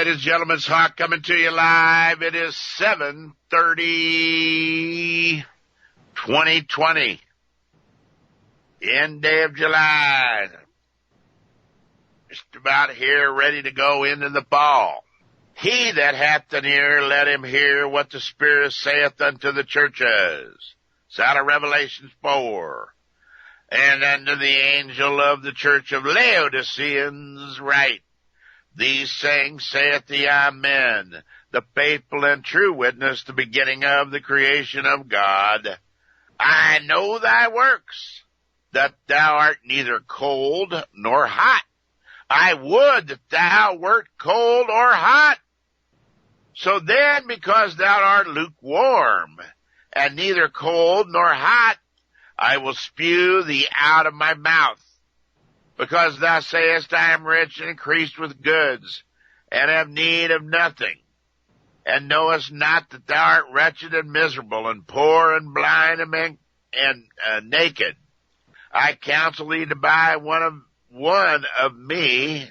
ladies and gentlemen, it's Hawk coming to you live. It is 7/30/2020. End day of July. Just about here, ready to go into the fall. He that hath an ear, let him hear what the Spirit saith unto the churches. It's out of Revelation 4. And unto the angel of the church of Laodiceans write, These sayings saith the Amen, the faithful and true witness, the beginning of the creation of God. I know thy works, that thou art neither cold nor hot. I would that thou wert cold or hot. So then, because thou art lukewarm, and neither cold nor hot, I will spew thee out of my mouth. Because thou sayest, I am rich and increased with goods, and have need of nothing, and knowest not that thou art wretched and miserable, and poor and blind and naked. I counsel thee to buy one of me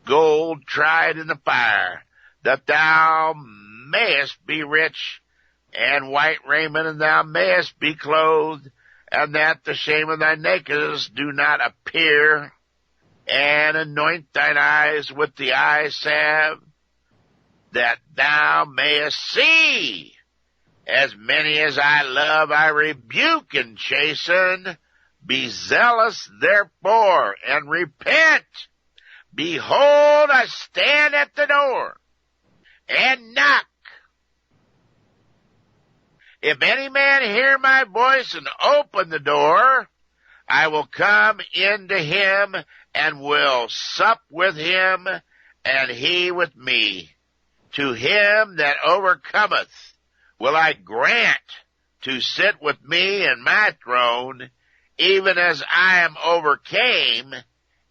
gold tried in the fire, that thou mayest be rich, and white raiment, and thou mayest be clothed, and that the shame of thy nakedness do not appear, and anoint thine eyes with the eye salve, that thou mayest see. As many as I love, I rebuke and chasten. Be zealous, therefore, and repent. Behold, I stand at the door, and knock. If any man hear my voice and open the door, I will come into him and will sup with him, and he with me. To him that overcometh will I grant to sit with me in my throne, even as I am overcame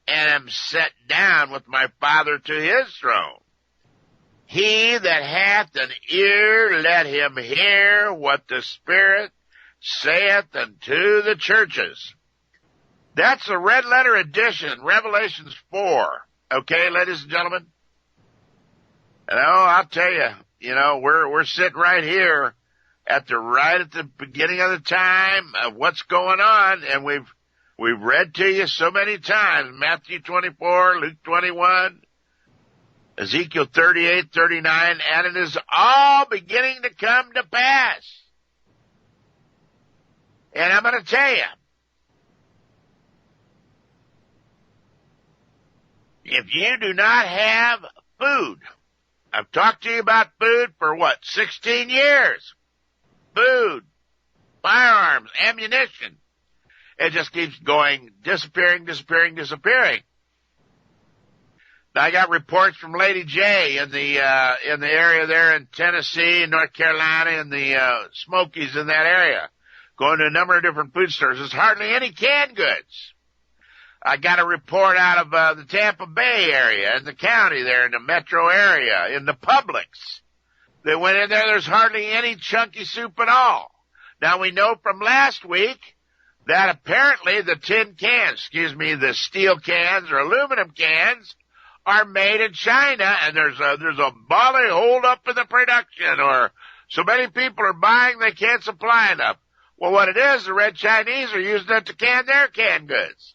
and am set down with my Father to his throne. He that hath an ear, let him hear what the Spirit saith unto the churches. That's a red letter edition, Revelations 4. Okay, ladies and gentlemen? And I'll tell you, we're sitting right here right at the beginning of the time of what's going on, and we've read to you so many times, Matthew 24, Luke 21, Ezekiel 38, 39, and it is all beginning to come to pass. And I'm going to tell you, if you do not have food, I've talked to you about food for 16 years. Food, firearms, ammunition. It just keeps going, disappearing. Now, I got reports from Lady J in the area there in Tennessee, North Carolina, in the Smokies in that area, going to a number of different food stores. There's hardly any canned goods. I got a report out of the Tampa Bay area, in the county there, in the metro area, in the Publix. They went in there, there's hardly any chunky soup at all. Now, we know from last week that apparently the the steel cans or aluminum cans are made in China, and there's a volley hold up in the production, or so many people are buying they can't supply enough. Well, what it is, the red Chinese are using it to can their canned goods.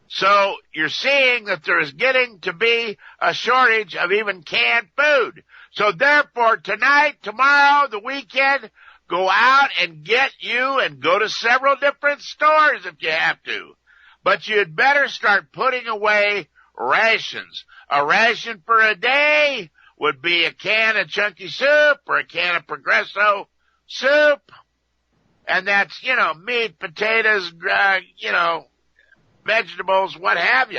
So you're seeing that there is getting to be a shortage of even canned food. So therefore, tonight, tomorrow, the weekend, go out and get you and go to several different stores if you have to. But you'd better start putting away rations. A ration for a day would be a can of chunky soup or a can of Progresso soup. And that's, meat, potatoes, vegetables, what have you.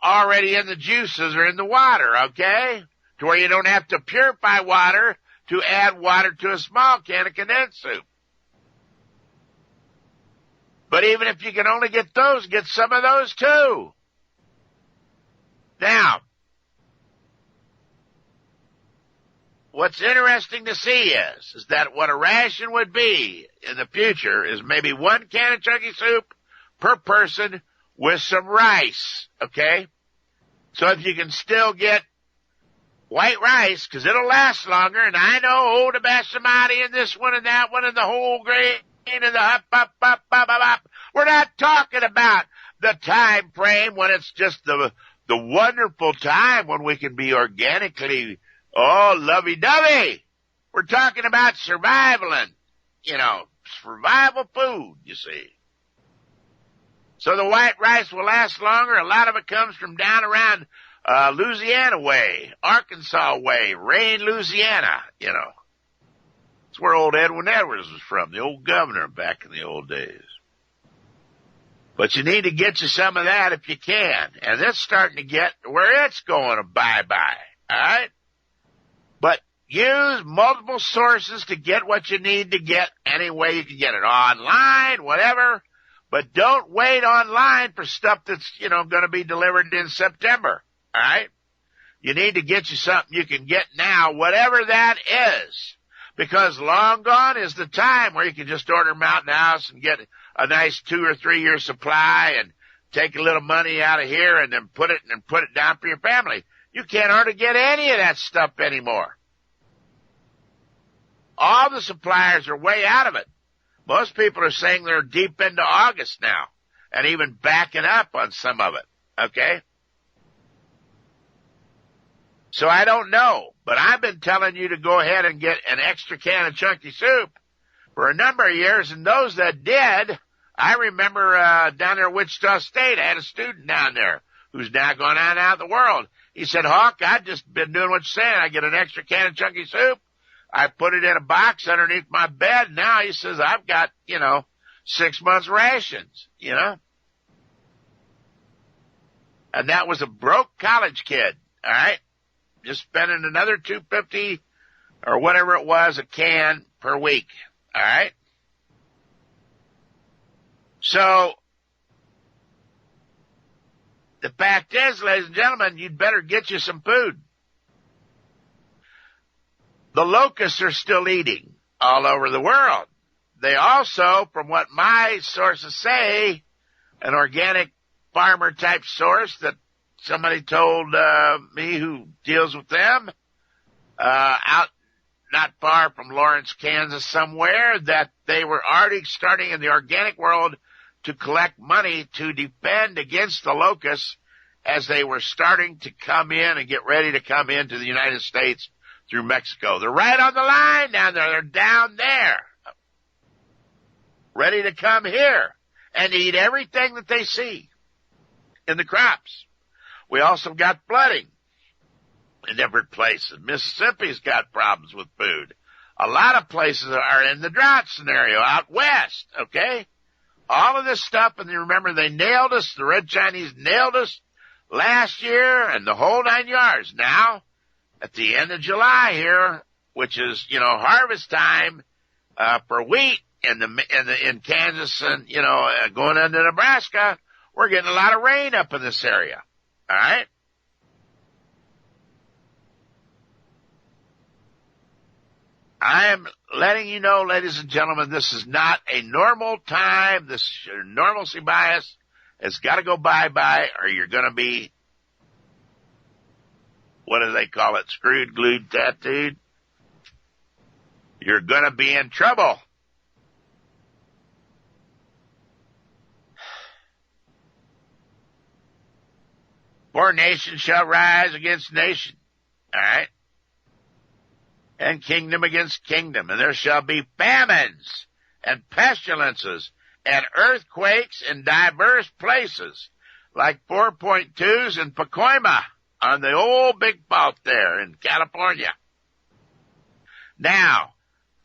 Already in the juices or in the water, okay? To where you don't have to purify water to add water to a small can of condensed soup. But even if you can only get those, get some of those too. Now, what's interesting to see is that what a ration would be in the future is maybe one can of chunky soup per person with some rice, okay? So if you can still get white rice, because it'll last longer, and I know, the basmati and this one and that one and the whole grain and the up. We're not talking about the time frame when it's just the wonderful time when we can be organically, lovey-dovey. We're talking about survival and, survival food, you see. So the white rice will last longer. A lot of it comes from down around Louisiana way, Arkansas way, Rain, Louisiana, It's where old Edwin Edwards was from, the old governor back in the old days. But you need to get you some of that if you can. And it's starting to get where it's going to bye-bye, all right? But use multiple sources to get what you need to get any way you can get it, online, whatever. But don't wait online for stuff that's, going to be delivered in September, all right? You need to get you something you can get now, whatever that is. Because long gone is the time where you can just order Mountain House and get a nice 2 or 3 year supply and take a little money out of here and then put it down for your family. You can't hardly get any of that stuff anymore. All the suppliers are way out of it. Most people are saying they're deep into August now and even backing up on some of it, okay? So I don't know, but I've been telling you to go ahead and get an extra can of chunky soup for a number of years, and those that did, I remember down there at Wichita State, I had a student down there who's now gone on out of the world. He said, Hawk, I've just been doing what you're saying. I get an extra can of chunky soup. I put it in a box underneath my bed. Now he says, I've got, 6 months rations, And that was a broke college kid, all right? Just spending another $2.50 or whatever it was a can per week, all right? So the fact is, ladies and gentlemen, you'd better get you some food. The locusts are still eating all over the world. They also, from what my sources say, an organic farmer type source that somebody told me who deals with them out not far from Lawrence, Kansas somewhere, that they were already starting in the organic world to collect money to defend against the locusts as they were starting to come in and get ready to come into the United States through Mexico. They're right on the line down there. They're down there, ready to come here and eat everything that they see in the crops. We also got flooding in different places. Mississippi's got problems with food. A lot of places are in the drought scenario out west, okay? All of this stuff, and you remember they nailed us, the Red Chinese nailed us last year and the whole 9 yards. Now, at the end of July here, which is, harvest time, for wheat in Kansas and, going into Nebraska, we're getting a lot of rain up in this area. All right? I am letting you know, ladies and gentlemen, this is not a normal time. This normalcy bias has got to go bye-bye, or you're going to be, what do they call it, screwed, glued, tattooed? You're going to be in trouble. For nation shall rise against nation, all right? And kingdom against kingdom, and there shall be famines and pestilences and earthquakes in diverse places, like 4.2s in Pacoima on the old big fault there in California. Now,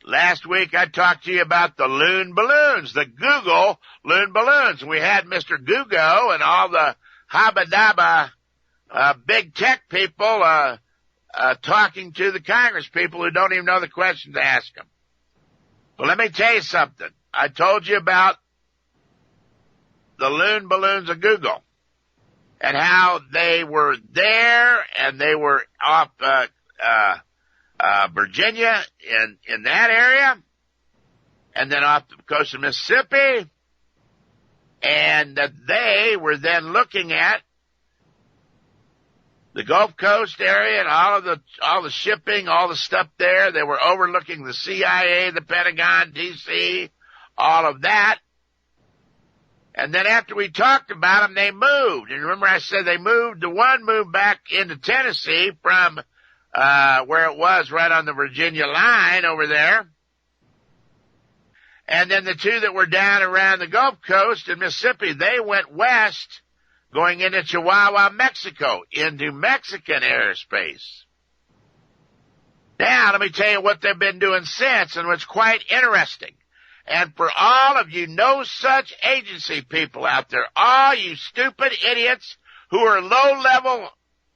last week I talked to you about the loon balloons, the Google loon balloons. We had Mr. Google and all the habba-dabba big tech people talking to the Congress people who don't even know the questions to ask them. But let me tell you something. I told you about the loon balloons of Google and how they were there and they were off Virginia in that area and then off the coast of Mississippi and that they were then looking at the Gulf Coast area and all the shipping, all the stuff there. They were overlooking the CIA, the Pentagon, DC, all of that. And then after we talked about them, they moved. And remember I said they moved, the one moved back into Tennessee from where it was right on the Virginia line over there. And then the two that were down around the Gulf Coast in Mississippi, they went west, going into Chihuahua, Mexico, into Mexican airspace. Now, let me tell you what they've been doing since, and what's quite interesting. And for all of you no such agency people out there, all you stupid idiots who are low-level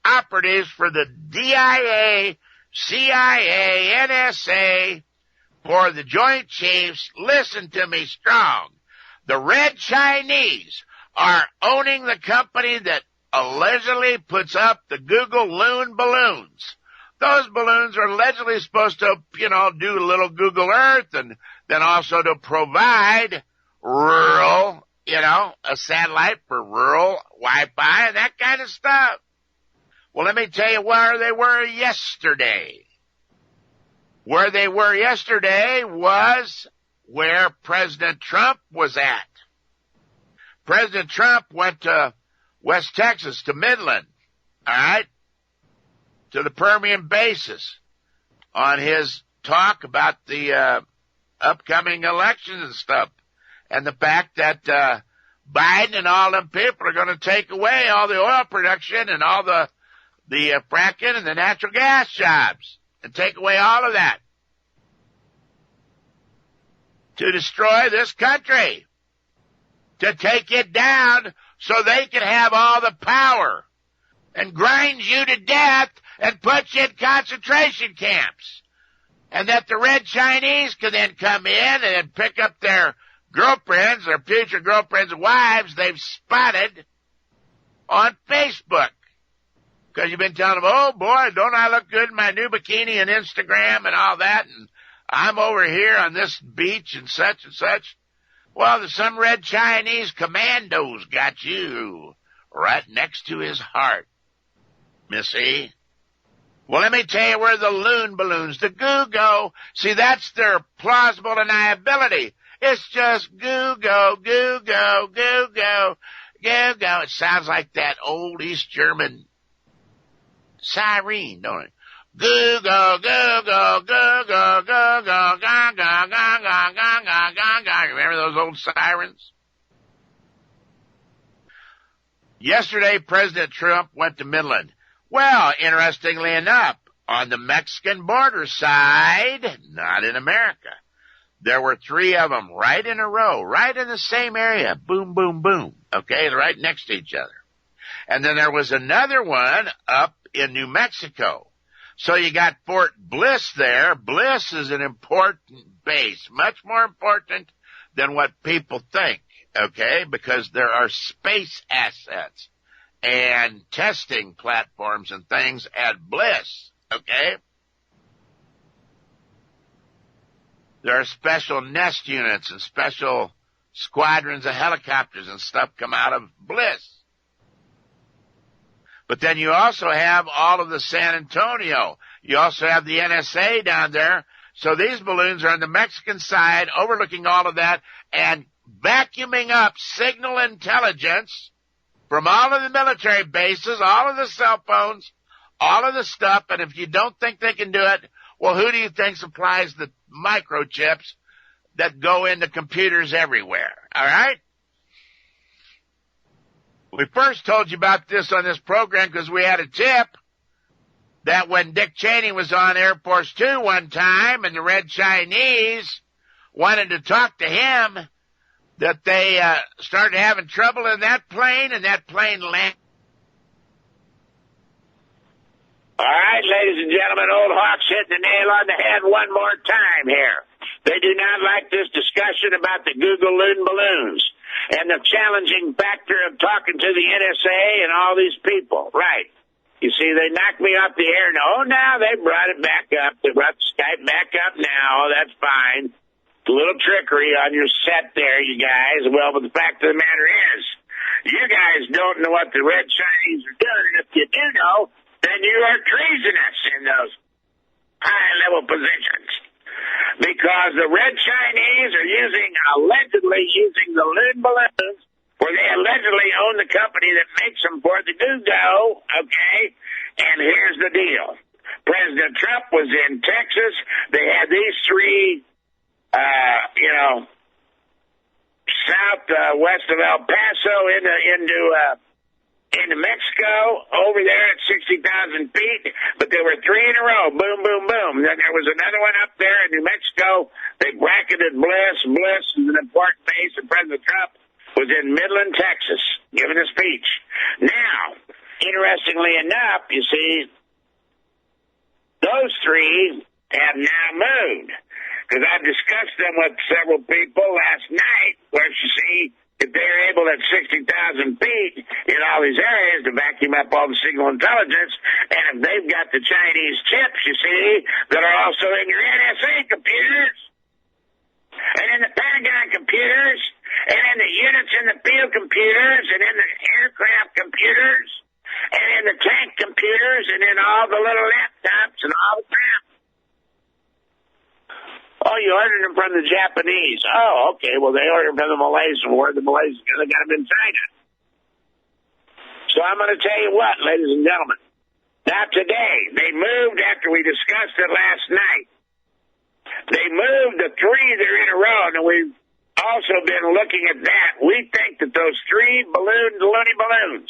operatives for the DIA, CIA, NSA, for the Joint Chiefs, listen to me strong. The Red Chinese are owning the company that allegedly puts up the Google Loon balloons. Those balloons are allegedly supposed to, do a little Google Earth and then also to provide rural, a satellite for rural Wi-Fi and that kind of stuff. Well, let me tell you where they were yesterday. Where they were yesterday was where President Trump was at. President Trump went to West Texas, to Midland, all right, to the Permian Basin on his talk about the upcoming elections and stuff, and the fact that Biden and all them people are going to take away all the oil production and all the fracking and the natural gas jobs and take away all of that to destroy this country, to take it down so they can have all the power and grind you to death and put you in concentration camps. And that the Red Chinese can then come in and pick up their girlfriends, their future girlfriends' wives they've spotted on Facebook. Because you've been telling them, oh boy, don't I look good in my new bikini and Instagram and all that, and I'm over here on this beach and such and such. Well, some Red Chinese commandos got you right next to his heart, Missy. Well, let me tell you where the loon balloons, the goo go. See, that's their plausible deniability. It's just goo go, goo go, goo go, goo go. It sounds like that old East German siren, don't it? Goo go, goo go, goo go, goo go, gong, gong, gong, gong, gong, gong, gong, gong. Remember those old sirens? Yesterday, President Trump went to Midland. Well, interestingly enough, on the Mexican border side, not in America, there were 3 of them right in a row, right in the same area. Boom, boom, boom. Okay, right next to each other. And then there was another one up in New Mexico. So you got Fort Bliss there. Bliss is an important base, much more important than what people think, okay, because there are space assets and testing platforms and things at Bliss, okay? There are special nest units and special squadrons of helicopters and stuff come out of Bliss. But then you also have all of the San Antonio. You also have the NSA down there. So these balloons are on the Mexican side, overlooking all of that and vacuuming up signal intelligence from all of the military bases, all of the cell phones, all of the stuff. And if you don't think they can do it, well, who do you think supplies the microchips that go into computers everywhere? All right? We first told you about this on this program because we had a tip that when Dick Cheney was on Air Force Two one time and the Red Chinese wanted to talk to him, that they started having trouble in that plane, and that plane landed. All right, ladies and gentlemen, old Hawk's hitting the nail on the head one more time here. They do not like this discussion about the Google Loon balloons and the challenging factor of talking to the NSA and all these people. Right. You see, they knocked me off the air. Oh, now they brought it back up. They brought Skype back up now. That's fine. A little trickery on your set there, you guys. Well, but the fact of the matter is, you guys don't know what the Red Chinese are doing, and if you do know, then you are treasonous in those high-level positions. Because the Red Chinese are allegedly using the loon balloons, where they allegedly own the company that makes them for the go, okay? And here's the deal. President Trump was in Texas. They had these three, southwest of El Paso into Mexico, over there at 60,000 feet, but there were three in a row, boom, boom, boom. Then there was another one up there in New Mexico. They bracketed Bliss. Bliss is an important base, and President Trump was in Midland, Texas, giving a speech. Now, interestingly enough, you see, those three have now moved, because I've discussed them with several people last night, where you see, if they're able at 60,000 feet in all these areas to vacuum up all the signal intelligence, and if they've got the Chinese chips, you see, that are also in your NSA computers, and in the Pentagon computers, and in the units in the field computers, and in the aircraft computers, and in the tank computers, and in all the little laptops and all the crap. Oh, you ordered them from the Japanese. Oh, okay. Well, they ordered them from the Malaysians. Where the Malaysians? They got them in China. So I'm going to tell you what, ladies and gentlemen. Now today, they moved after we discussed it last night. They moved the three that are in a row, and we've also been looking at that. We think that those three loony balloons,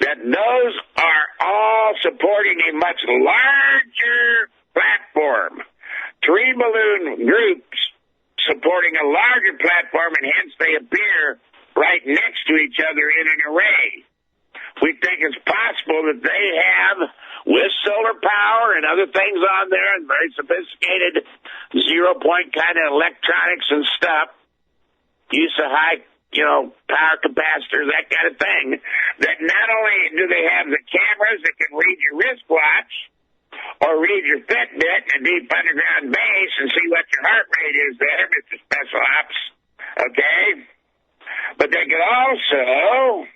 that those are all supporting a much larger platform. Three balloon groups supporting a larger platform, and hence they appear right next to each other in an array. We think it's possible that they have, with solar power and other things on there, and very sophisticated zero-point kind of electronics and stuff, use of high, power capacitors, that kind of thing, that not only do they have the cameras that can read your wristwatch, or read your Fitbit in a deep underground base and see what your heart rate is there, Mr. Special Ops, okay? But they could also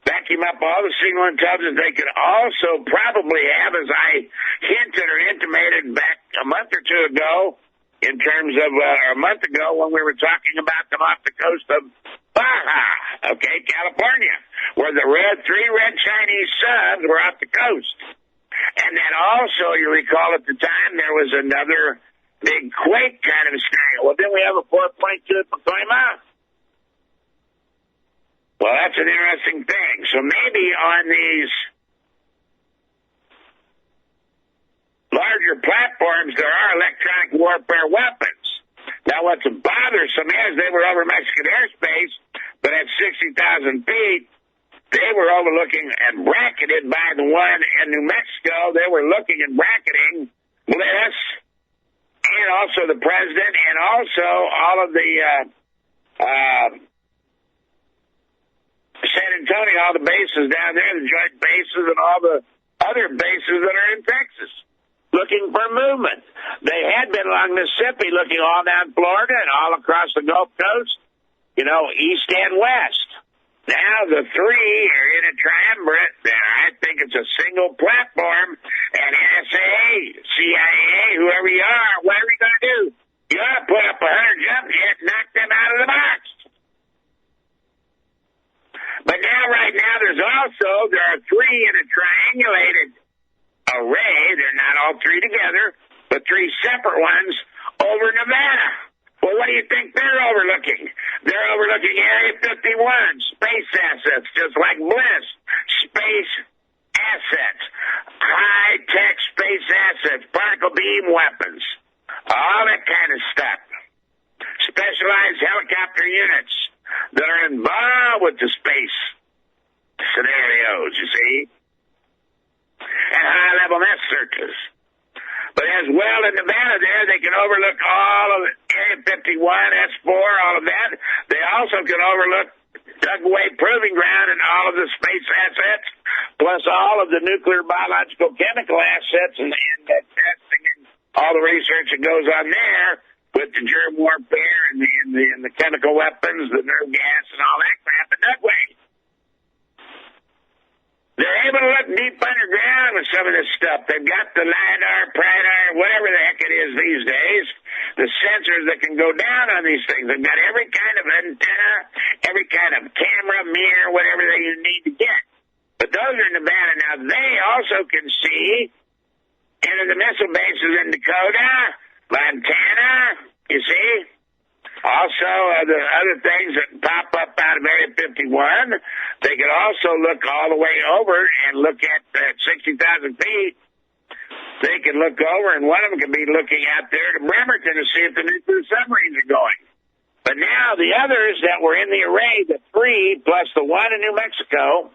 vacuum up all the signal intelligence. They could also probably have, as I hinted or intimated back a month or two ago, in terms of a month ago when we were talking about them off the coast of Baja, okay, California, where the three red Chinese subs were off the coast. And then also, you recall at the time, there was another big quake kind of scenario. Well, then we have a 4.2 at Pacoima. Well, that's an interesting thing. So maybe on these larger platforms, there are electronic warfare weapons. Now, what's bothersome is they were over Mexican airspace, but at 60,000 feet, they were overlooking and bracketed by the one in New Mexico. They were looking and bracketing Bliss, and also the president, and also all of the San Antonio, all the bases down there, the joint bases, and all the other bases that are in Texas, looking for movement. They had been along Mississippi, looking all down Florida and all across the Gulf Coast, east and west. Now the three are in a triumvirate. I think it's a single platform, and NSA, CIA, whoever you are, whatever you going to do, you ought to put up 100 jump jets and knock them out of the box. But now, right now, there are three in a triangulated array. They're not all three together, but three separate ones over Nevada. Well, what do you think they're overlooking? They're overlooking Area 51, space assets, just like Bliss, space assets, high-tech space assets, particle beam weapons, all that kind of stuff. Specialized helicopter units that are involved with the space scenarios, you see, and high-level net searches. But as well in Nevada there, they can overlook all of Area 51, S4, all of that. They also can overlook Dugway Proving Ground and all of the space assets, plus all of the nuclear, biological, chemical assets and testing and all the research that goes on there. with the germ warfare and the chemical weapons, the nerve gas, and all that crap in that way. They're able to look deep underground with some of this stuff. They've got the LiDAR, PRIDAR, whatever the heck it is these days, the sensors that can go down on these things. They've got every kind of antenna, every kind of camera, mirror, whatever they need to get. But those are in Nevada. Now, they also can see into the missile bases in Dakota, Montana, you see. Also, the other things that pop up out of Area 51, they could also look all the way over and look at 60,000 feet. They can look over, and one of them can be looking out there to Bremerton to see if the nuclear submarines are going. But now the others that were in the array, the 3 plus the 1 in New Mexico,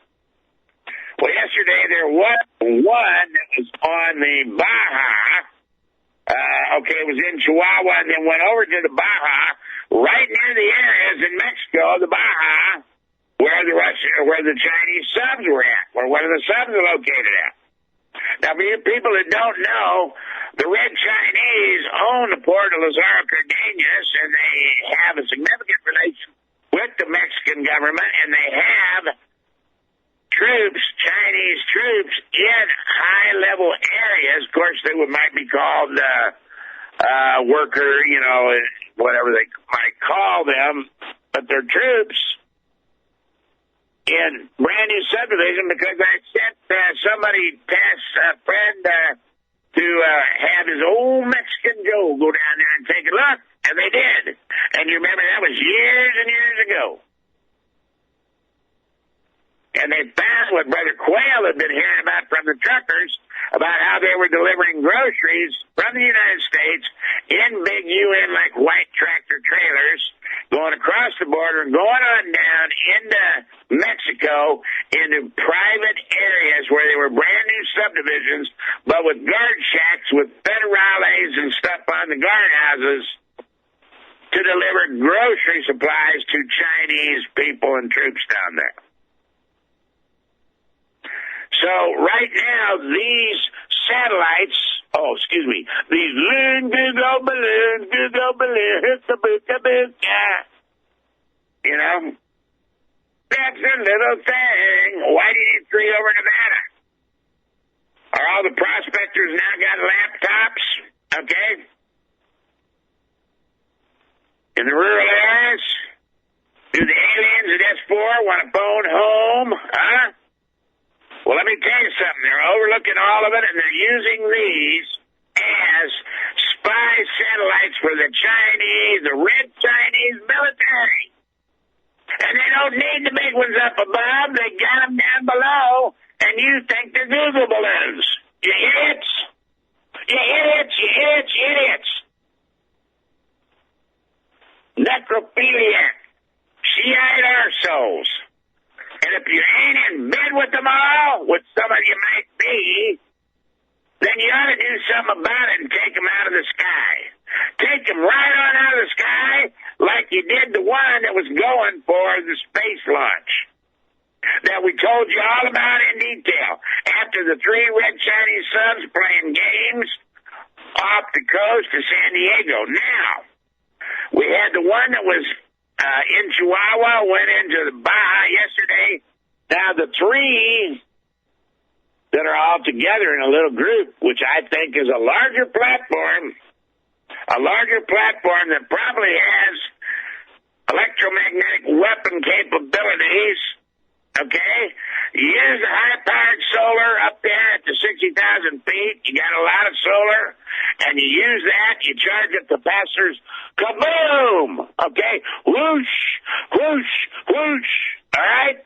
well, yesterday there was one that was on the Baja. It was in Chihuahua and then went over to the Baja, right near the areas in Mexico, the Baja, where the Chinese subs were at, where one of the subs are located at. Now, for you people that don't know, the Red Chinese own the port of Lazaro Cardenas, and they have a significant relation with the Mexican government, and they have troops, Chinese troops, in high-level areas. Of course, they might be called worker, whatever they might call them, but they're troops in brand new subdivision because I sent somebody past a friend to have his old Mexican Joe go down there and take a look, and they did. And you remember that was years and years ago. And they found what Brother Quayle had been hearing about from the truckers, about how they were delivering groceries from the United States in big UN like white tractor trailers, going across the border and going on down into Mexico into private areas where they were brand new subdivisions, but with guard shacks with federales and stuff on the guardhouses to deliver grocery supplies to Chinese people and troops down there. So right now, these satellites, these loon, Google balloon, that's a little thing. Why do you need 3 over Nevada? Are all the prospectors now got laptops? Okay. In the rural areas? Do the aliens at S4 want to phone home? Huh? Well, let me tell you something. They're overlooking all of it, and they're using these as spy satellites for the Chinese, the Red Chinese military. And they don't need the big ones up above. They got them down below, and you think they're Google balloons. You idiots. You idiots, you idiots, you idiots. Necrophiliac. Shiite arseholes. And if you ain't in bed with them all, which some of you might be, then you ought to do something about it and take them out of the sky. Take them right on out of the sky like you did the one that was going for the space launch that we told you all about in detail. After the 3 Red Chinese subs playing games off the coast of San Diego. Now, we had the one that was in Chihuahua, went into the Baja yesterday. Now the 3 that are all together in a little group, which I think is a larger platform that probably has electromagnetic weapon capabilities, okay? You use the high-powered solar up there at the 60,000 feet. You got a lot of solar, and you use that. You charge it to passers. Kaboom! Okay? Whoosh, whoosh, whoosh. All right?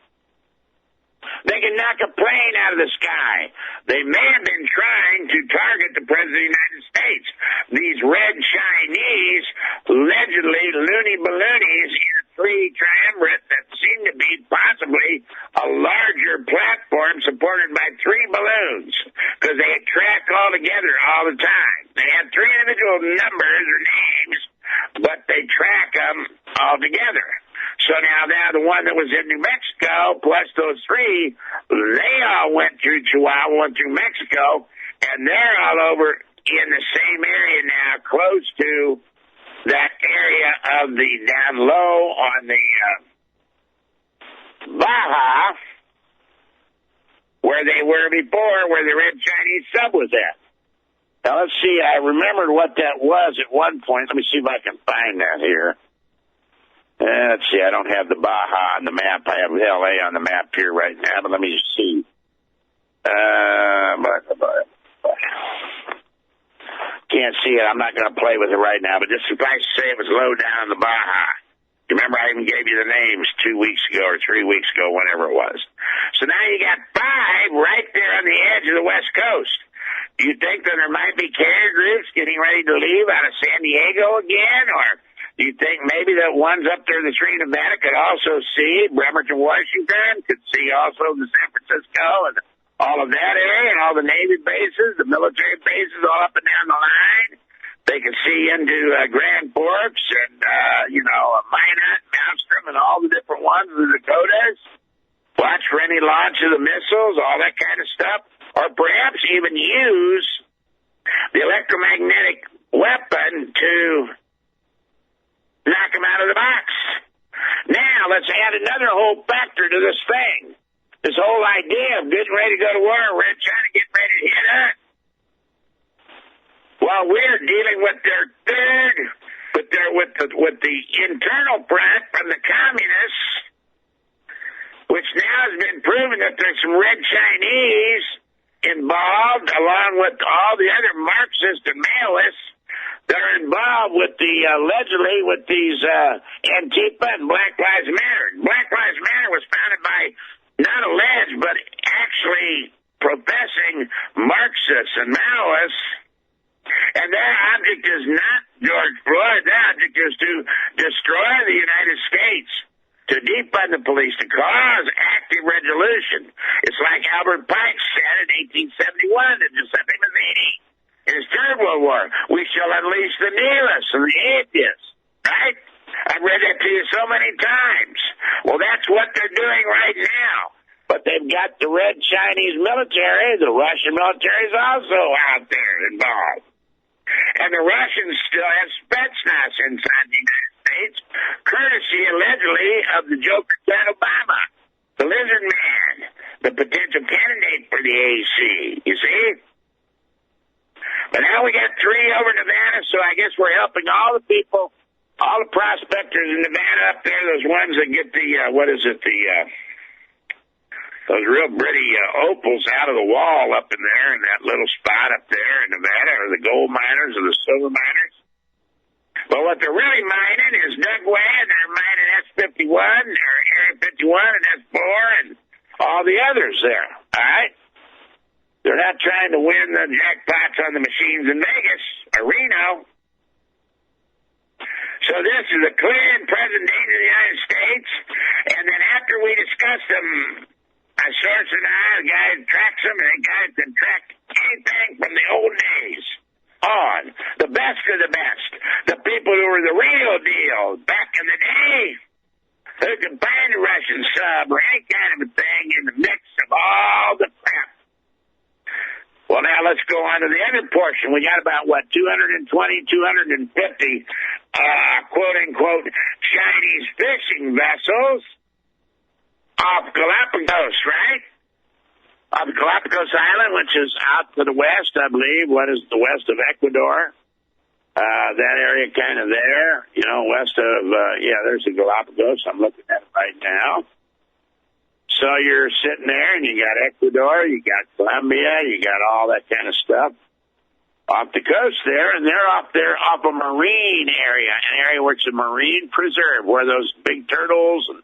They can knock a plane out of the sky. They may have been trying to target the President of the United States. These Red Chinese, allegedly loony balloonies, in a 3 triumvirate that seem to be possibly a larger platform supported by 3 balloons, because they track all together all the time. They have 3 individual numbers or names, but they track them all together. So now the one that was in New Mexico, plus those 3, they all went through Chihuahua, went through Mexico, and they're all over in the same area now, close to that area of the down low on the Baja, where they were before, where the Red Chinese sub was at. Now, let's see. I remembered what that was at one point. Let me see if I can find that here. Let's see. I don't have the Baja on the map. I have L.A. on the map here right now, but let me just see. Can't see it. I'm not going to play with it right now, but just suffice to say it was low down in the Baja. Remember, I even gave you the names 2 weeks ago or 3 weeks ago, whenever it was. So now you got 5 right there on the edge of the West Coast. Do you think that there might be carrier groups getting ready to leave out of San Diego again? Or do you think maybe that ones up there in the Sri Nevada could also see Bremerton, Washington, could see also the San Francisco and all of that area and all the Navy bases, the military bases all up and down the line? They can see into Grand Forks and, Minot, Malmstrom, and all the different ones, the Dakotas. Watch for any launch of the missiles, all that kind of stuff. Or perhaps even use the electromagnetic weapon to knock them out of the box. Now, let's add another whole factor to this thing. This whole idea of getting ready to go to war, Red China getting ready to hit us. While we're dealing with their third, with the internal threat from the communists, which now has been proven that there's some Red Chinese involved, along with all the other Marxists and Maoists that are involved with the allegedly with these Antifa and Black Lives Matter. Black Lives Matter was founded by not alleged, but actually professing Marxists and Maoists. And their object is not George Floyd. Their object is to destroy the United States, to defund the police, to cause active resolution. It's like Albert Pike said in 1871 to Giuseppe Mazzini in his Third World War. We shall unleash the nihilists and the atheists, right? I've read that to you so many times. Well, that's what they're doing right now. But they've got the Red Chinese military. The Russian military is also out there involved. And the Russians still have Spetsnaz inside the United States, courtesy, allegedly, of the Joker John Obama, the lizard man, the potential candidate for the AC, you see? But now we got 3 over Nevada, so I guess we're helping all the people, all the prospectors in Nevada up there, those ones that get the, those real pretty opals out of the wall up in there in that little spot up there in Nevada, or the gold miners or the silver miners. But what they're really mining is Dugway, and they're mining S-51, or Area 51 and S-4, and all the others there, all right? They're not trying to win the jackpots on the machines in Vegas or Reno. So this is a clear and present danger of the United States, and then after we discuss them, a source and a guy who tracks them, and a guy who can track anything from the old days on. The best of the best. The people who were the real deal back in the day, who could find a Russian sub or any kind of a thing in the mix of all the crap. Well, now let's go on to the other portion. We got about, 220, 250, quote-unquote, Chinese fishing vessels off Galapagos, right? Off Galapagos Island, which is out to the west, I believe. What is the west of Ecuador? That area kind of there, west of, there's the Galapagos. I'm looking at it right now. So you're sitting there, and you got Ecuador, you got Colombia, you got all that kind of stuff off the coast there, and they're off there off a marine area, an area where it's a marine preserve, where those big turtles and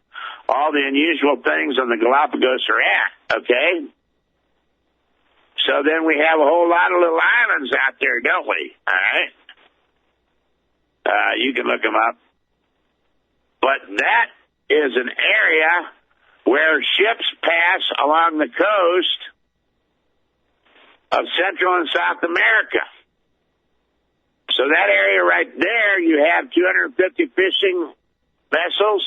all the unusual things on the Galapagos are at, okay? So then we have a whole lot of little islands out there, don't we? All right? You can look them up. But that is an area where ships pass along the coast of Central and South America. So that area right there, you have 250 fishing vessels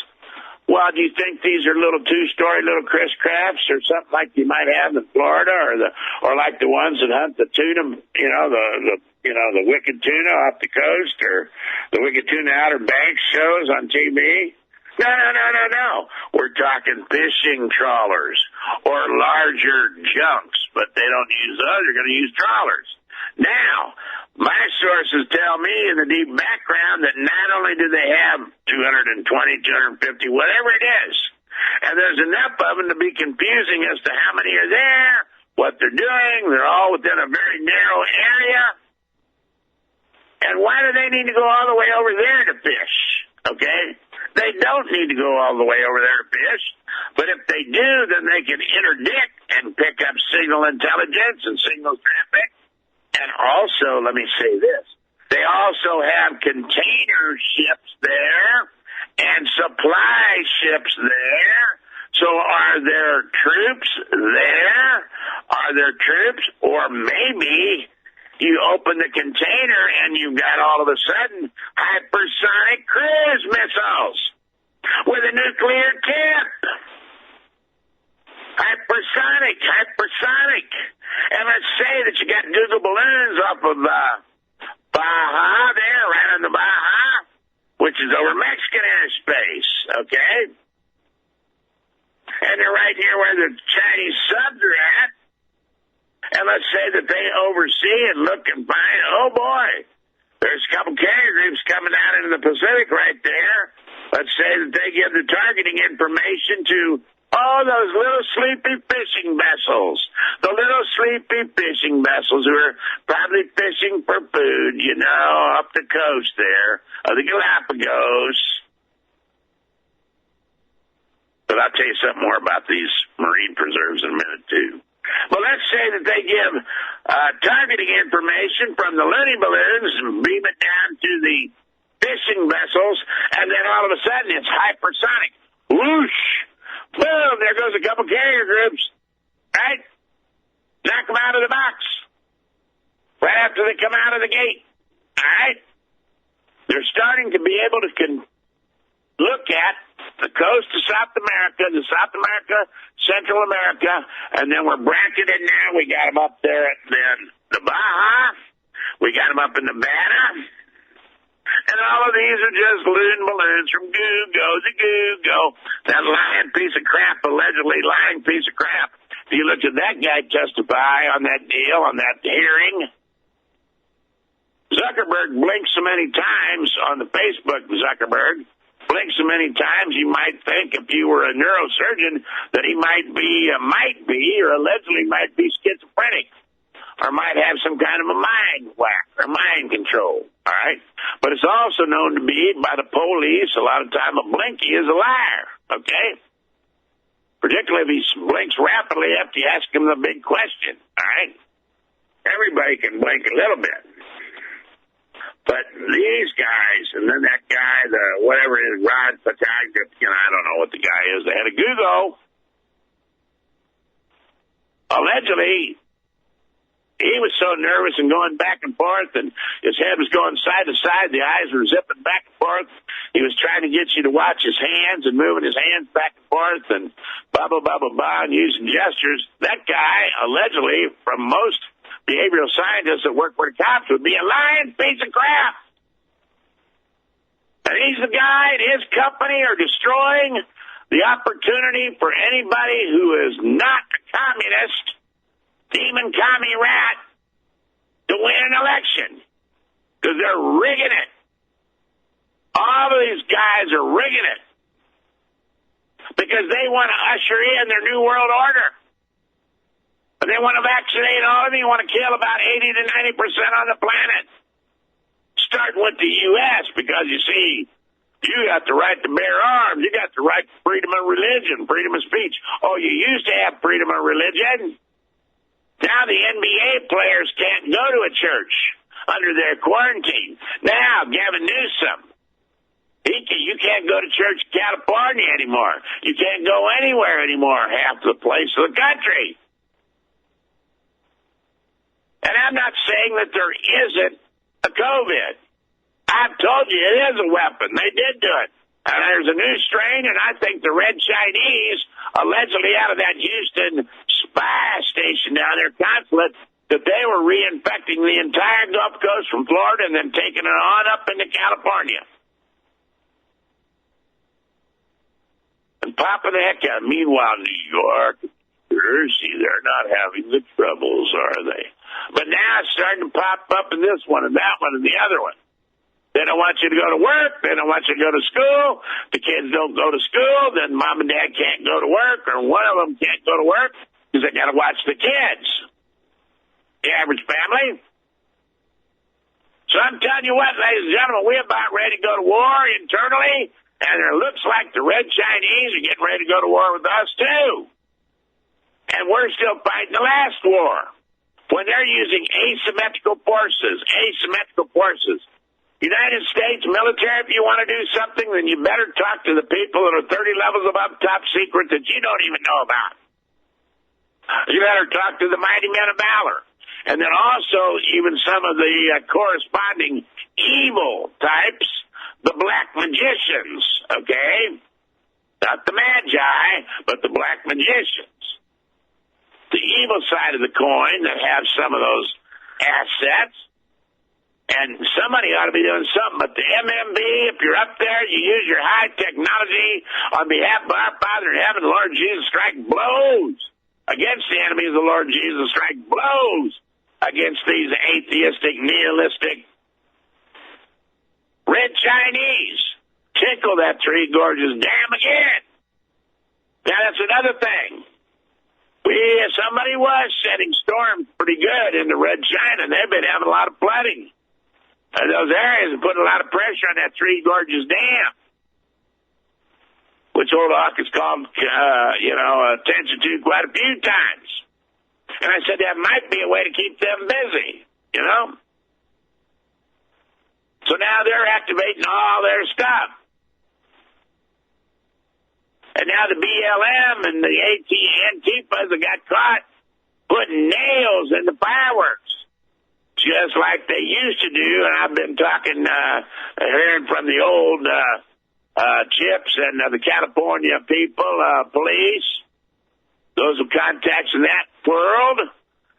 Well, do you think these are little two-story little Chris Crafts or something like you might have in Florida, or like the ones that hunt the tuna, the wicked tuna off the coast, or the wicked tuna Outer Banks shows on TV? No. We're talking fishing trawlers or larger junks, but they don't use those. They're going to use trawlers. Now, my sources tell me in the deep background that not only do they have 220, 250, whatever it is, and there's enough of them to be confusing as to how many are there, what they're doing. They're all within a very narrow area. And why do they need to go all the way over there to fish? Okay? They don't need to go all the way over there to fish. But if they do, then they can interdict and pick up signal intelligence and signal traffic. And also, let me say this, they also have container ships there and supply ships there. So are there troops there? Are there troops? Or maybe you open the container and you've got all of a sudden hypersonic cruise missiles with a nuclear tip. Hypersonic. And let's say that you got Google balloons off of Baja there, right on the Baja, which is over Mexican airspace, okay? And they're right near where the Chinese subs are at. And let's say that they oversee and look and find, oh boy, there's a couple carrier groups coming out into the Pacific right there. Let's say that they give the targeting information to all those little sleepy fishing vessels. The little sleepy fishing vessels who are probably fishing for food, up the coast there of the Galapagos. But I'll tell you something more about these marine preserves in a minute, too. But let's say that they give targeting information from the loony balloons and beam it down to the fishing vessels, and then all of a sudden it's hypersonic. Whoosh! Boom! There goes a couple carrier groups. Right? Knock them out of the box. Right after they come out of the gate. All right? They're starting to be able to look at the coast of South America, Central America, and then we're bracketed now. We got them up there at the Baja. We got them up in Nevada. And all of these are just loon balloons from Go to Go. That lying piece of crap, allegedly lying piece of crap. If you looked at that guy testify on that deal, on that hearing, Zuckerberg blinked so many times on the Facebook, blinked so many times you might think if you were a neurosurgeon that he might be or allegedly might be schizophrenic. Or might have some kind of a mind whack or mind control, all right? But it's also known to be, by the police, a lot of time a blinky is a liar, okay? Particularly if he blinks rapidly after you ask him the big question, all right? Everybody can blink a little bit. But these guys, and then that guy, whatever it is, Rod Patag, I don't know what the guy is, the head of Google, allegedly, he was so nervous and going back and forth, and his head was going side to side. The eyes were zipping back and forth. He was trying to get you to watch his hands and moving his hands back and forth and blah, blah, blah, blah, blah, and using gestures. That guy, allegedly, from most behavioral scientists that work for the cops, would be a lying piece of crap. And he's the guy and his company are destroying the opportunity for anybody who is not a communist, demon commie rat, to win an election. Because they're rigging it. All of these guys are rigging it. Because they want to usher in their new world order. They want to vaccinate all of you. Want to kill about 80 to 90% on the planet. Starting with the U.S. because, you see, you got the right to bear arms. You got the right to freedom of religion, freedom of speech. Oh, you used to have freedom of religion. Now the NBA players can't go to a church under their quarantine. Now, Gavin Newsom, you can't go to church in California anymore. You can't go anywhere anymore, half the place of the country. And I'm not saying that there isn't a COVID. I've told you it is a weapon. They did do it. And there's a new strain, and I think the Red Chinese, allegedly out of that Houston spy station down there, consulate, that they were reinfecting the entire Gulf Coast from Florida and then taking it on up into California. And popping the heck out. Meanwhile, New York, Jersey, they're not having the troubles, are they? But now it's starting to pop up in this one and that one and the other one. They don't want you to go to work. They don't want you to go to school. The kids don't go to school. Then mom and dad can't go to work, or one of them can't go to work because they got to watch the kids. The average family. So I'm telling you what, ladies and gentlemen, we're about ready to go to war internally, and it looks like the Red Chinese are getting ready to go to war with us, too. And we're still fighting the last war. When they're using asymmetrical forces. United States military, if you want to do something, then you better talk to the people that are 30 levels above top secret that you don't even know about. You better talk to the mighty men of valor. And then also even some of the corresponding evil types, the black magicians, okay? Not the magi, but the black magicians. The evil side of the coin that have some of those assets. And somebody ought to be doing something. But the MMB, if you're up there, you use your high technology on behalf of our Father in heaven, the Lord Jesus, strike blows against the enemies of the Lord Jesus, strike blows against these atheistic, nihilistic Red Chinese. Tickle that Three Gorges Dam again. Now, that's another thing. Somebody was setting storms pretty good into Red China, and they've been having a lot of flooding. And those areas have put a lot of pressure on that Three Gorges Dam, which old Hawk has called, attention to quite a few times. And I said that might be a way to keep them busy, you know. So now they're activating all their stuff. And now the BLM and the Antifas have got caught putting nails in the fireworks, just like they used to do. And I've been talking, hearing from the old Chips and the California people, police, those with contacts in that world,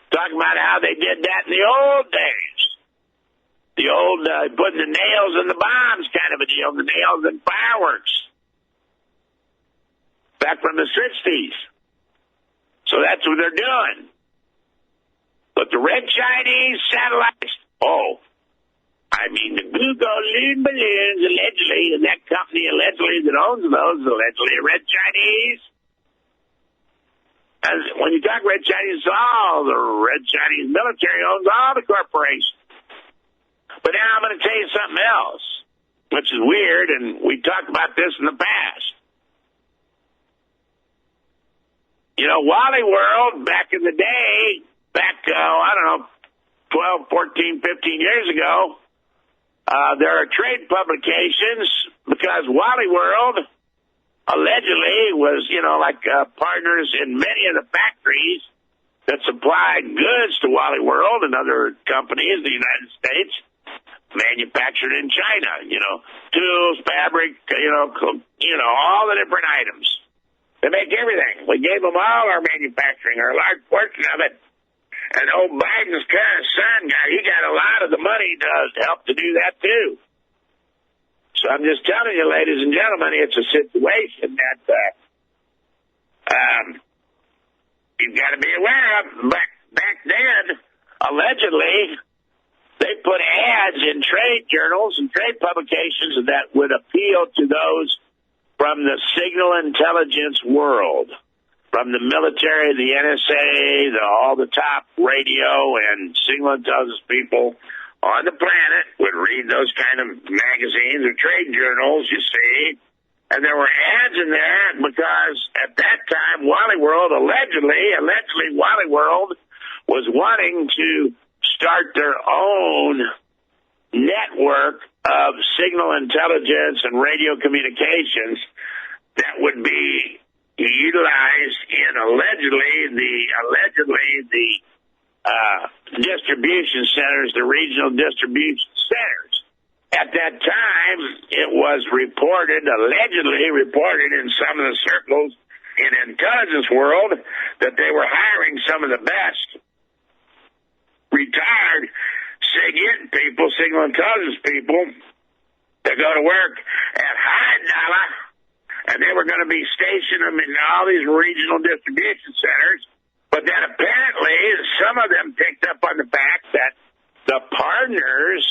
talking about how they did that in the old days. The old putting the nails in the bombs kind of a deal, the nails in fireworks, back from the 60s. So that's what they're doing. But the Red Chinese satellites, the Google balloons, allegedly, and that company allegedly that owns those, allegedly Red Chinese. And when you talk Red Chinese, the Red Chinese military owns all the corporations. But now I'm going to tell you something else, which is weird, and we talked about this in the past. You know, Wally World, back in the day, 12, 14, 15 years ago, there are trade publications because Wally World allegedly was, partners in many of the factories that supplied goods to Wally World and other companies in the United States, manufactured in China, tools, fabric, all the different items. They make everything. We gave them all our manufacturing, or a large portion of it. And old Biden's son, he got a lot of the money to help to do that, too. So I'm just telling you, ladies and gentlemen, it's a situation that you've got to be aware of. Back then, allegedly, they put ads in trade journals and trade publications that would appeal to those from the signal intelligence world, from the military, the NSA, all the top radio and signal intelligence people on the planet would read those kind of magazines or trade journals, you see. And there were ads in there because at that time, Wally World, allegedly Wally World was wanting to start their own network of signal intelligence and radio communications that would be utilized in allegedly the distribution centers, the regional distribution centers. At that time, it was allegedly reported in some of the circles in intelligence world that they were hiring some of the best retired signal intelligence people to go to work at high dollar, and they were going to be stationing them in all these regional distribution centers. But then apparently some of them picked up on the fact that the partners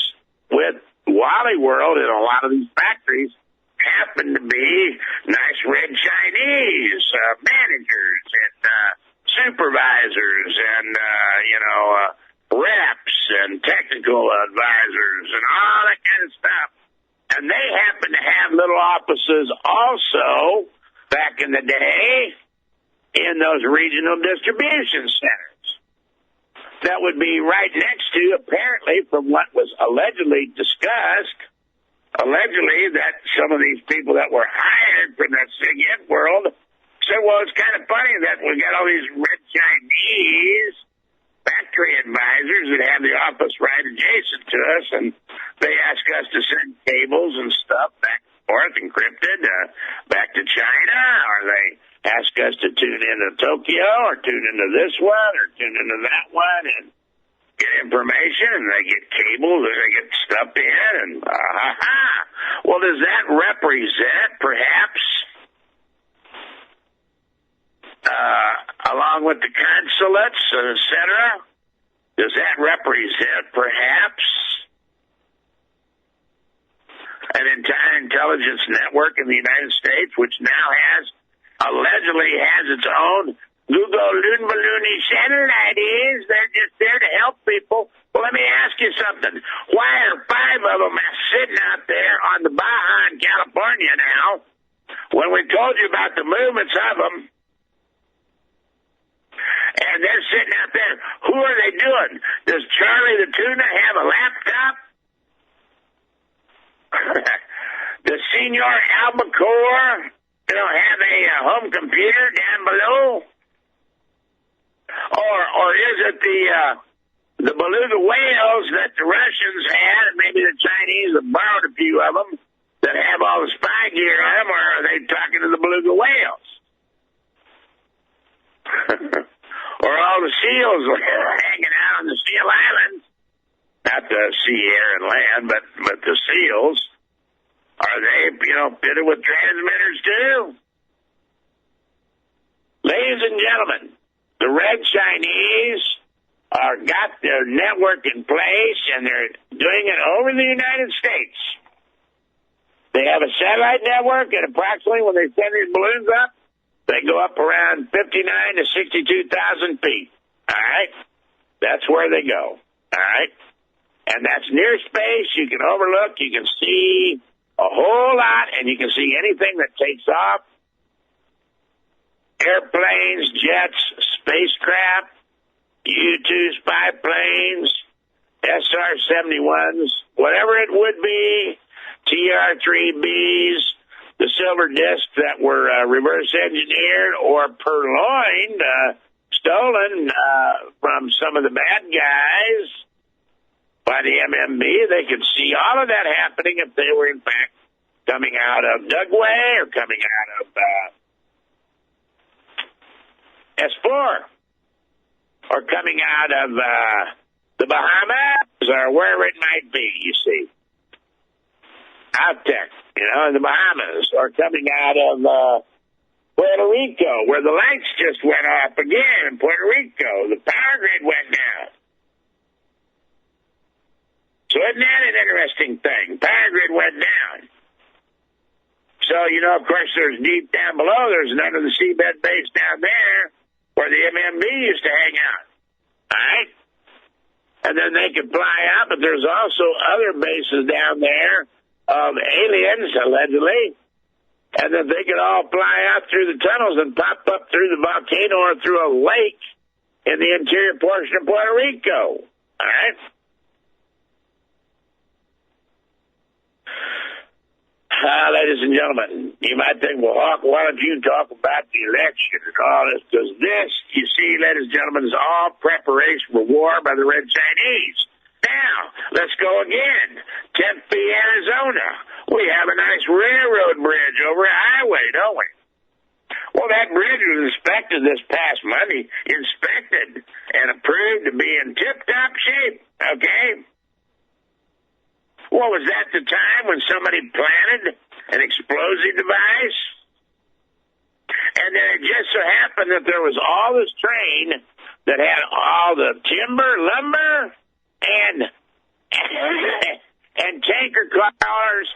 with Wally World in a lot of these factories happened to be nice red Chinese managers and supervisors and, reps and technical advisors and all that kind of stuff. And they happened to have little offices also back in the day in those regional distribution centers. That would be right next to, apparently, from what was allegedly discussed, that some of these people that were hired from that SIGINT world said, well, it's kind of funny that we got all these red Chinese factory advisors that have the office right adjacent to us, and they ask us to send cables and stuff back and forth, encrypted, back to China, or they ask us to tune into Tokyo, or tune into this one, or tune into that one, and get information, and they get cables, and they get stuff in, and well, does that represent, perhaps, along with the consulates, etc., does that represent, perhaps, an entire intelligence network in the United States, which now allegedly has its own Google Loonballoony satellites? They're just there to help people. Well, let me ask you something. Why are 5 of them sitting out there on the Baja in California now, when we told you about the movements of them? And they're sitting out there. Who are they doing? Does Charlie the Tuna have a laptop? Does Senor Albacore, have a home computer down below? Or is it the beluga whales that the Russians had, and maybe the Chinese have borrowed a few of them, that have all the spy gear on them, or are they talking to the beluga whales? Or all the seals hanging out on the Seal Islands? Not the sea, air, and land, but the seals. Are they, fitted with transmitters too? Ladies and gentlemen, the Red Chinese got their network in place, and they're doing it over the United States. They have a satellite network, and approximately when they send these balloons up, they go up around 59 to 62,000 feet. All right? That's where they go. All right? And that's near space. You can overlook. You can see a whole lot, and you can see anything that takes off. Airplanes, jets, spacecraft, U-2 spy planes, SR-71s, whatever it would be, TR-3Bs, the silver discs that were reverse engineered or purloined, stolen from some of the bad guys by the MMB. They could see all of that happening if they were, in fact, coming out of Dugway or coming out of S4 or coming out of the Bahamas or wherever it might be, you see. Out there, in the Bahamas, or coming out of Puerto Rico, where the lights just went off again in Puerto Rico. The power grid went down. So isn't that an interesting thing? Power grid went down. So, of course, there's deep down below, there's an under the seabed base down there where the MMB used to hang out. All right? And then they could fly out, but there's also other bases down there of aliens, allegedly, and that they could all fly out through the tunnels and pop up through the volcano or through a lake in the interior portion of Puerto Rico. All right? Ladies and gentlemen, you might think, well, Hawk, why don't you talk about the election and all this? Because this, you see, ladies and gentlemen, is all preparation for war by the Red Chinese. Now, let's go again to Tempe, Arizona. We have a nice railroad bridge over a highway, don't we? Well, that bridge was inspected this past Monday, inspected and approved to be in tip-top shape, okay? Well, was that the time when somebody planted an explosive device? And then it just so happened that there was all this train that had all the timber, lumber, and tanker cars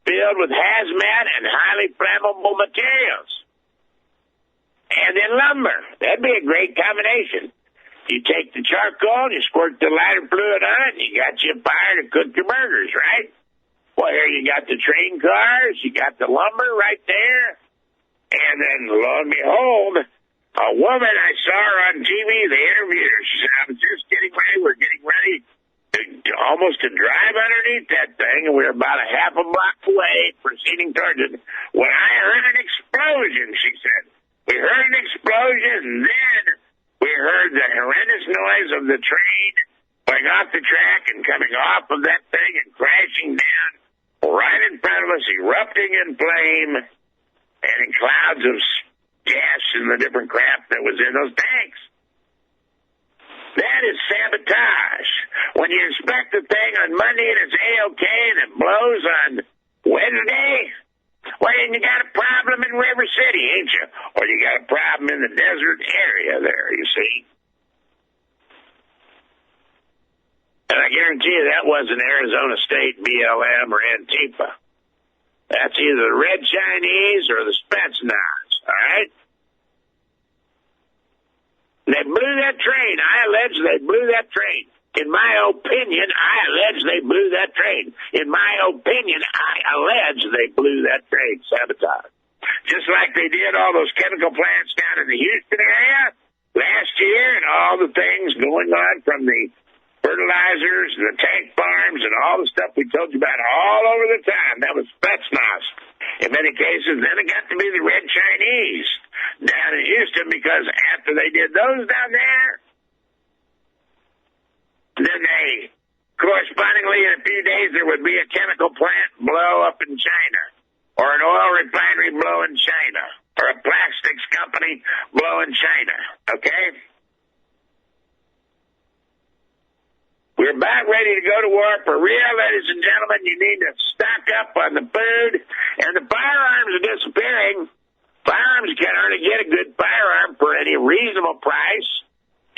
filled with hazmat and highly flammable materials. And then lumber. That'd be a great combination. You take the charcoal, you squirt the lighter fluid on it, and you got your fire to cook your burgers, right? Well, here you got the train cars, you got the lumber right there, and then lo and behold, a woman, I saw her on TV, they interviewed her. She said, I was just getting ready, we're getting ready almost to drive underneath that thing, and we were about a half a block away, proceeding towards it, when I heard an explosion, she said. We heard an explosion, and then we heard the horrendous noise of the train going off the track and coming off of that thing and crashing down right in front of us, erupting in flame and in clouds of gas and the different crap that was in those tanks. That is sabotage. When you inspect the thing on Monday and it's A-OK and it blows on Wednesday, well, then you got a problem in River City, ain't you? Or you got a problem in the desert area there, you see. And I guarantee you that wasn't Arizona State, BLM, or Antifa. That's either the Red Chinese or the Spetsnaz, all right? They blew that train. I allege they blew that train. In my opinion, I allege they blew that train. In my opinion, I allege they blew that train. Sabotage. Just like they did all those chemical plants down in the Houston area last year and all the things going on from the fertilizers and the tank farms and all the stuff we told you about all over the time. That was Spetsnaz. In many cases, then it got to be the Red Chinese down in Houston because after they did those down there, then they, correspondingly, in a few days, there would be a chemical plant blow up in China, or an oil refinery blow in China, or a plastics company blow in China, okay? We're about ready to go to war for real, ladies and gentlemen. You need to stock up on the food, and the firearms are disappearing. Firearms, you can hardly get a good firearm for any reasonable price.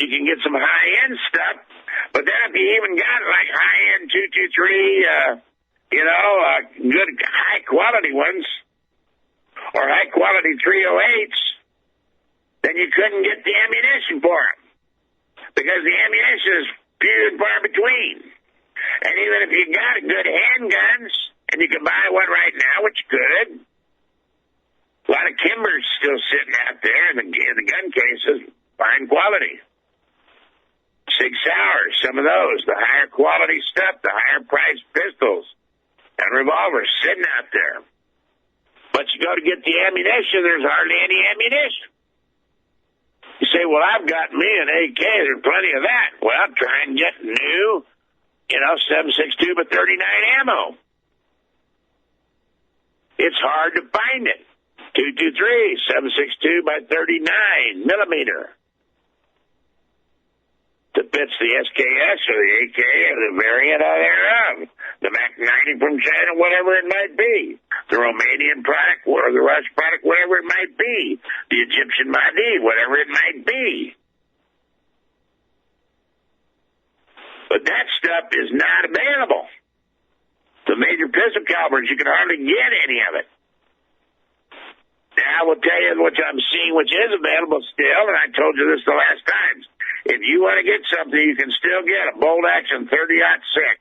You can get some high-end stuff. But then if you even got like high-end 223, good high-quality ones, or high-quality 308s, then you couldn't get the ammunition for them. Because the ammunition is few and far between. And even if you got good handguns, and you can buy one right now, which you could, a lot of Kimber's still sitting out there in the gun cases, fine quality. Sig Sauers, some of those, the higher quality stuff, the higher priced pistols and revolvers sitting out there. But you go to get the ammunition, there's hardly any ammunition. You say, well, I've got me an AK, there's plenty of that. Well, try and get new, 7.62 by 39 ammo. It's hard to find it. 223, 7.62 by 39 millimeter. That fits the SKS or the AK or the variant thereof, the Mac 90 from China, whatever it might be, the Romanian product or the Russian product, whatever it might be, the Egyptian Mahdi, whatever it might be. But that stuff is not available. The major pistol calibers, you can hardly get any of it. Now, I will tell you what I'm seeing, which is available still, and I told you this the last time. If you want to get something, you can still get a bolt action 30-06.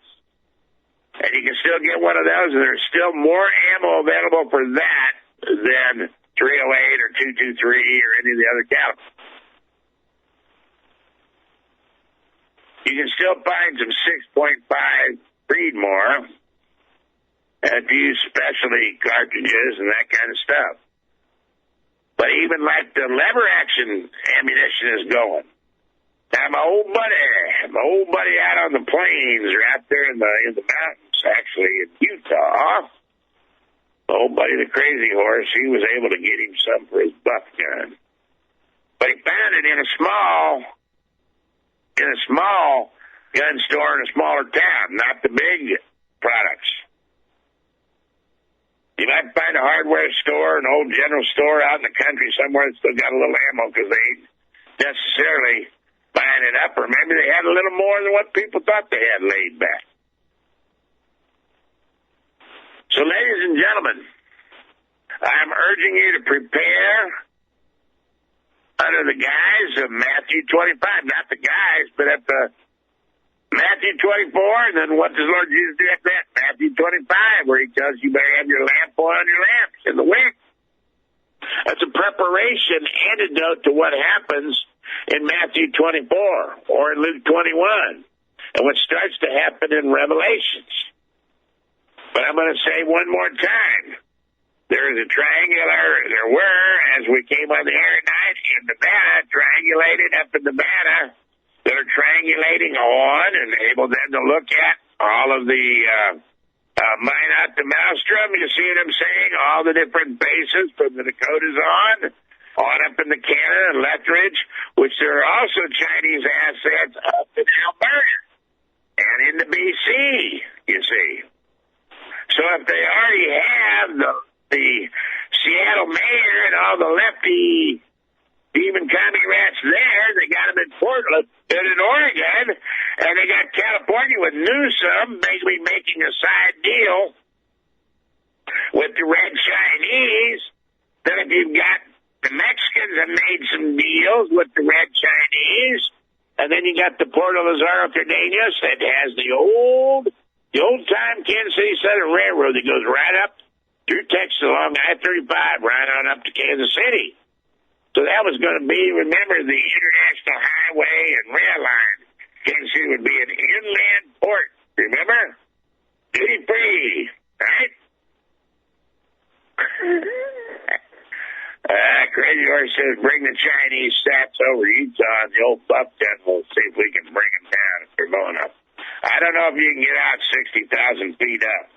And you can still get one of those, and there's still more ammo available for that than 308 or 223 or any of the other calibers. You can still find some 6.5 Creedmoor and a few specialty cartridges and that kind of stuff. But even like the lever action ammunition is going. Now, my old buddy out on the plains or out there in the mountains, actually in Utah. Old buddy the Crazy Horse, he was able to get him some for his buck gun. But he found it in a small gun store in a smaller town, not the big products. You might find a hardware store, an old general store out in the country somewhere that still got a little ammo because they ain't necessarily buying it up, or maybe they had a little more than what people thought they had laid back. So, ladies and gentlemen, I'm urging you to prepare under the guise of Matthew 25, not the guise, but at the Matthew 24, and then what does Lord Jesus do after that? Matthew 25, where he tells you better have your lamp oil on your lamps in the wick. That's a preparation antidote to what happens in Matthew 24 or in Luke 21 and what starts to happen in Revelations. But I'm going to say one more time. There were, as we came on the air at night, in Nevada, triangulated up in Nevada, that are triangulating on and able then to look at all of the Minot to Maelstrom. You see what I'm saying? All the different bases from the Dakotas on up in the Canada and Lethbridge, which there are also Chinese assets up in Alberta and in the BC, you see. So if they already have the Seattle mayor and all the lefty demon commie rats there, they got them in Portland and in Oregon, and they got California with Newsom basically making a side deal with the red Chinese. Then if you've got the Mexicans have made some deals with the red Chinese, and then you got the Port of Lazaro Cardenas that has the old-time Kansas City Southern Railroad that goes right up through Texas along I-35, right on up to Kansas City. So that was going to be, remember, the international highway and rail line. Kansas City would be an inland port, remember? Duty free, right? Crazy Horse says, bring the Chinese stats over Utah and the old buck gun. We'll see if we can bring them down if they're going up. I don't know if you can get out 60,000 feet up.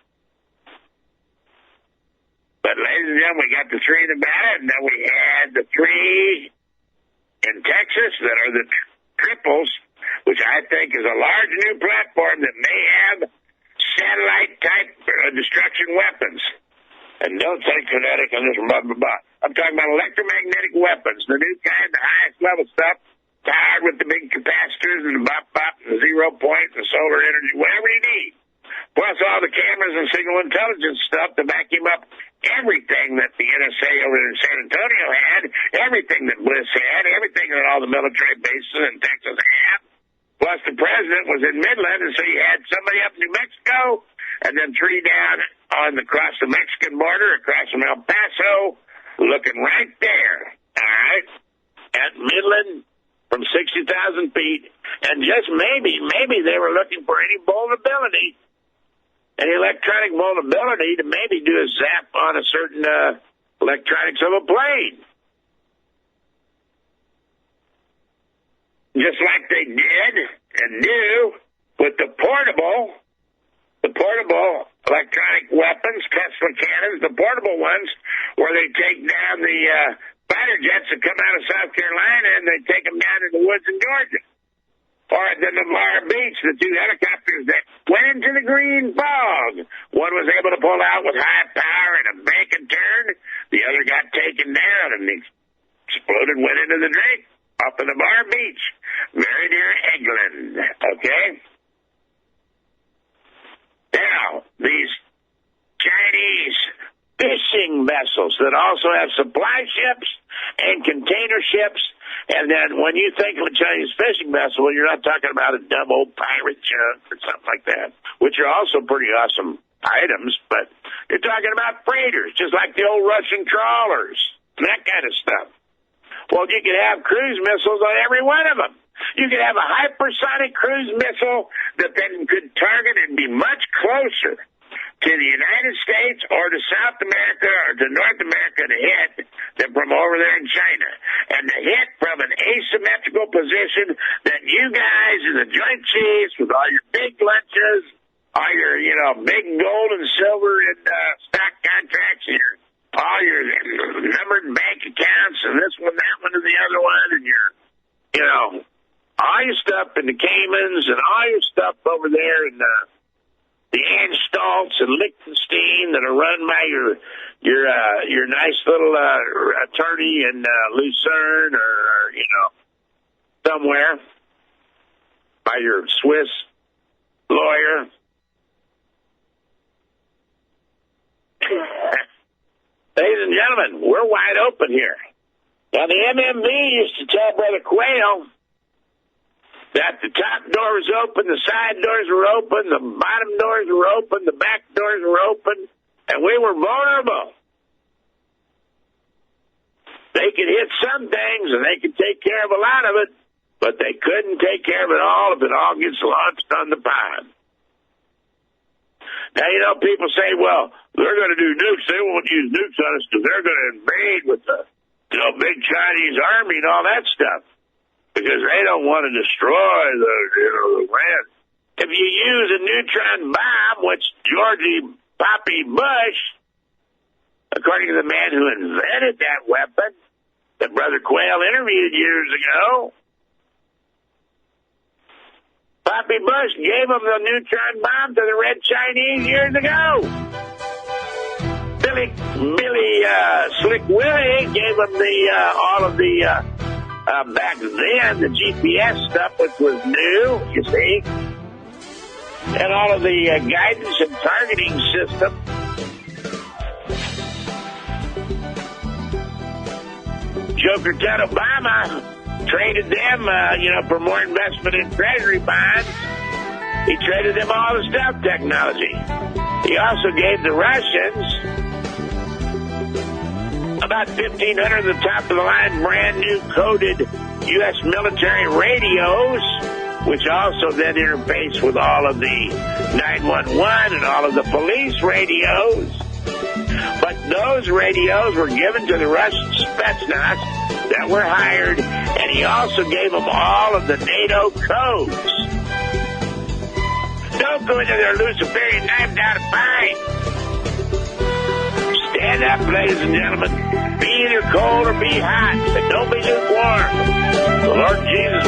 But, ladies and gentlemen, we got the three in Nevada, and then we had the three in Texas that are the triples, which I think is a large new platform that may have satellite-type destruction weapons. And don't think kinetic and this blah, blah, blah. I'm talking about electromagnetic weapons, the new kind, the highest level stuff, powered with the big capacitors and the bop-bop and the 0 point and solar energy, whatever you need. Plus all the cameras and signal intelligence stuff to vacuum up everything that the NSA over in San Antonio had, everything that Bliss had, everything that all the military bases in Texas had. Plus the president was in Midland, and so you had somebody up in New Mexico, and then three down across the Mexican border, across from El Paso, looking right there, all right, at Midland from 60,000 feet, and just maybe they were looking for any vulnerability, any electronic vulnerability to maybe do a zap on a certain electronics of a plane. Just like they did and do with the portable electronic weapons, Tesla cannons, the portable ones, where they take down the fighter jets that come out of South Carolina and they take them down in the woods in Georgia. Or at the Navarre Beach, the two helicopters that went into the green fog. One was able to pull out with high power and a bank and turn. The other got taken down and exploded, went into the drink off of Navarre Beach, very near Eglin. Okay? Now, these Chinese fishing vessels that also have supply ships and container ships, and then when you think of a Chinese fishing vessel, you're not talking about a dumb old pirate junk or something like that, which are also pretty awesome items, but you're talking about freighters, just like the old Russian trawlers, and that kind of stuff. Well, you could have cruise missiles on every one of them. You could have a hypersonic cruise missile that then could target and be much closer to the United States or to South America or to North America to hit than from over there in China. And to hit from an asymmetrical position that you guys and the Joint Chiefs with all your big lunches, all your, big gold and silver and stock contracts, and all your numbered bank accounts, and this one, that one, and the other one, and all your stuff in the Caymans, and all your stuff over there in the Anstalts and Liechtenstein that are run by your nice little attorney in Lucerne or somewhere, by your Swiss lawyer. Ladies and gentlemen, we're wide open here. Now, the MMB used to tell Brother Quayle that the top door was open, the side doors were open, the bottom doors were open, the back doors were open, and we were vulnerable. They could hit some things, and they could take care of a lot of it, but they couldn't take care of it all if it all gets launched on the pond. Now, people say, well, they're going to do nukes. They won't use nukes on us because they're going to invade with the big Chinese army and all that stuff because they don't want to destroy the land. If you use a neutron bomb, which Georgie Poppy Bush, according to the man who invented that weapon that Brother Quayle interviewed years ago, Poppy Bush gave him the neutron bomb to the Red Chinese years ago. Billy Slick Willie gave him all of the back then the GPS stuff, which was new, you see, and all of the guidance and targeting system. Joker Ted Obama traded them, for more investment in treasury bonds. He traded them all the stealth technology. He also gave the Russians about 1,500 of the top-of-the-line brand-new coded U.S. military radios, which also then interface with all of the 911 and all of the police radios. But those radios were given to the Russian Spetsnaz that were hired, and he also gave them all of the NATO codes. Don't go into their Luciferian knifed out fight. Stand up, ladies and gentlemen. Be either cold or be hot, but don't be lukewarm. The Lord Jesus